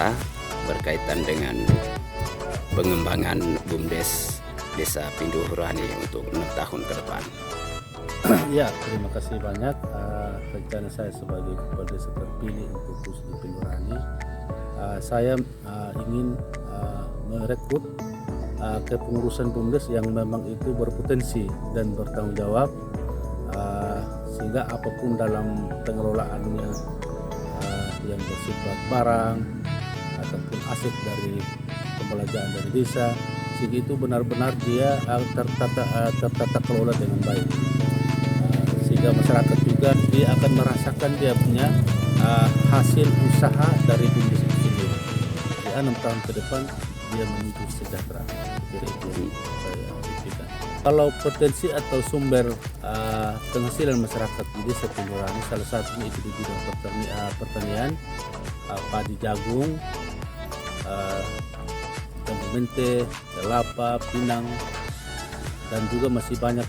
Desa berkaitan dengan pengembangan BUMDes Desa Pindohurani untuk 6 tahun ke depan. Ya, terima kasih banyak. Rencana saya sebagai kepala desa terpilih untuk khusus di Pindohurani, saya ingin merekrut kepengurusan BUMDes yang memang itu berpotensi dan bertanggung jawab, sehingga apapun dalam pengelolaannya yang bersifat barang ataupun aset dari pembelajaran dari desa, sehingga itu benar-benar dia tertata kelola dengan baik, sehingga masyarakat juga dia akan merasakan dia punya hasil usaha dari BUMDes itu sendiri. Di 6 tahun ke depan dia menuju sejahtera. Jadi itu yang saya pikirkan. Kalau potensi atau sumber penghasilan masyarakat di Desa Pindohurani, salah satunya itu di bidang pertanian, padi jagung, jambu mente, kelapa, pinang, dan juga masih banyak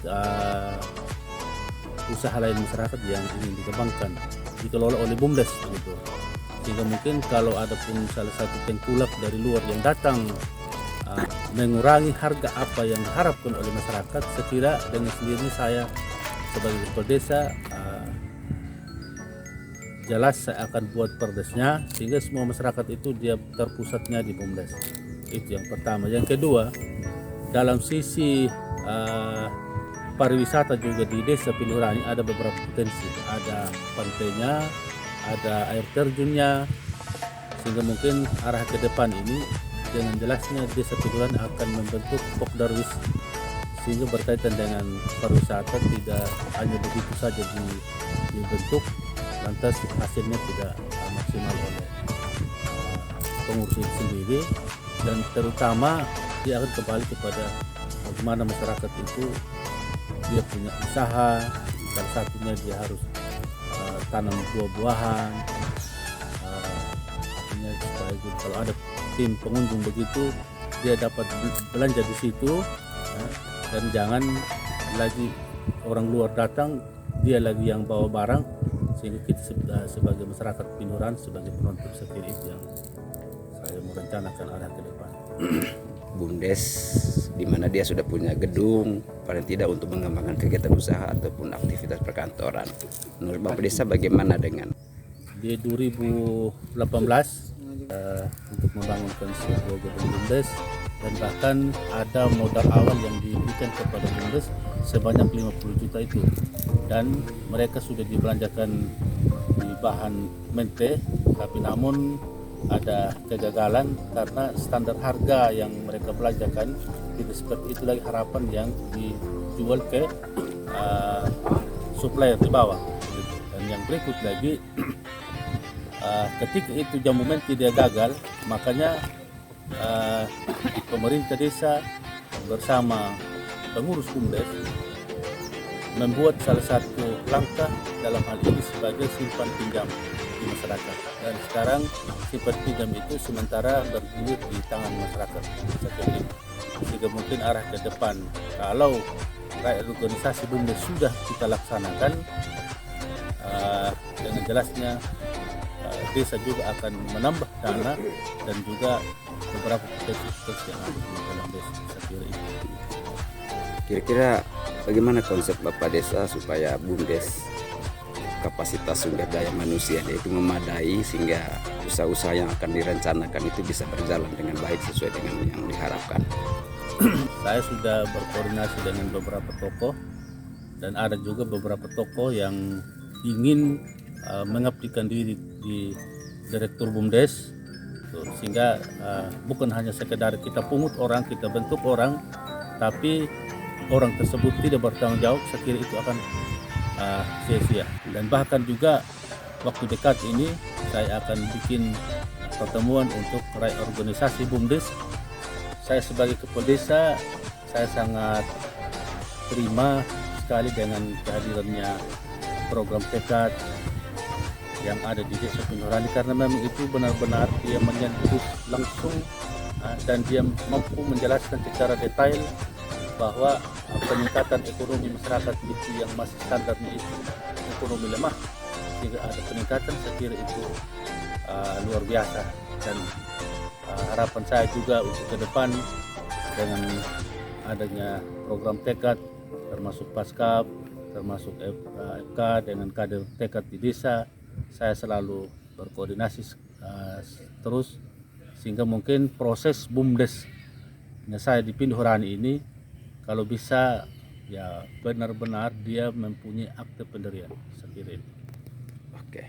usaha lain masyarakat yang ingin dikembangkan, dikelola oleh BUMDes gitu. Sehingga mungkin kalau ada pun salah satu tengkulak dari luar yang datang mengurangi harga apa yang diharapkan oleh masyarakat, sekira dengan sendirinya saya sebagai kepala desa jelas saya akan buat perdesnya sehingga semua masyarakat itu dia terpusatnya di BUMDes. Itu yang pertama. Yang kedua, dalam sisi pariwisata juga di Desa Pindohurani ada beberapa potensi. Ada pantainya, ada air terjunnya, sehingga mungkin arah ke depan ini dengan jelasnya Desa Pindohurani akan membentuk Pokdarwis, sehingga berkaitan dengan pariwisata tidak hanya begitu saja dibentuk lantas hasilnya tidak maksimal oleh pengurus itu sendiri, dan terutama dia akan kembali kepada bagaimana masyarakat itu dia punya usaha, salah satunya dia harus tanam buah-buahan, supaya kalau ada tim pengunjung begitu dia dapat belanja di situ, dan jangan lagi orang luar datang dia lagi yang bawa barang, sehingga kita sebagai masyarakat Pindohurani sebagai penonton setir itu yang saya merencanakan arah ke depan. BUMDes di mana dia sudah punya gedung paling tidak untuk mengembangkan kegiatan usaha ataupun aktivitas perkantoran. Menurut Bapak Desa bagaimana dengan di 2018 untuk membangunkan sebuah gedung BUMDes, dan bahkan ada modal awal yang diberikan kepada BUMDes sebanyak 50 juta itu, dan mereka sudah dibelanjakan di bahan mente, tapi namun ada kegagalan karena standar harga yang mereka belanjakan tidak seperti itu lagi harapan yang dijual ke supplier di bawah. Dan yang berikut lagi, ketika itu jambu mente dia gagal, makanya pemerintah desa bersama pengurus BUMDes membuat salah satu langkah dalam hal ini sebagai simpan pinjam di masyarakat, dan sekarang simpan pinjam itu sementara bergulir di tangan masyarakat sekali, sehingga mungkin arah ke depan kalau organisasi BUMDes sudah kita laksanakan, dengan jelasnya desa juga akan menambah dana dan juga beberapa potensi yang ada di dalam desa. Saya kira itu. kira-kira bagaimana konsep Bapak Desa supaya BUMDes kapasitas sumber daya manusia itu memadai sehingga usaha-usaha yang akan direncanakan itu bisa berjalan dengan baik sesuai dengan yang diharapkan? Saya sudah berkoordinasi dengan beberapa tokoh, dan ada juga beberapa tokoh yang ingin mengabdikan diri di Direktur BUMDes, sehingga bukan hanya sekedar kita pungut orang, kita bentuk orang, tapi orang tersebut tidak bertanggung jawab. Saya kira itu akan sia-sia. Dan bahkan juga waktu dekat ini saya akan bikin pertemuan untuk reorganisasi BUMDes. Saya sebagai kepala desa, saya sangat terima sekali dengan kehadirannya program tekad yang ada di Desa Pindohurani, karena memang itu benar-benar dia menyentuh langsung dan dia mampu menjelaskan secara detail bahwa peningkatan ekonomi masyarakat itu yang masih standarnya itu ekonomi lemah, sehingga ada peningkatan. Saya kira itu luar biasa. dan harapan saya juga untuk ke depan dengan adanya program tekad termasuk Paskap, termasuk FK dengan kader tekad di desa, saya selalu berkoordinasi terus sehingga mungkin proses BUMDes saya di Pindohorani ini kalau bisa ya benar-benar dia mempunyai akte pendirian. Saya kira itu. Oke.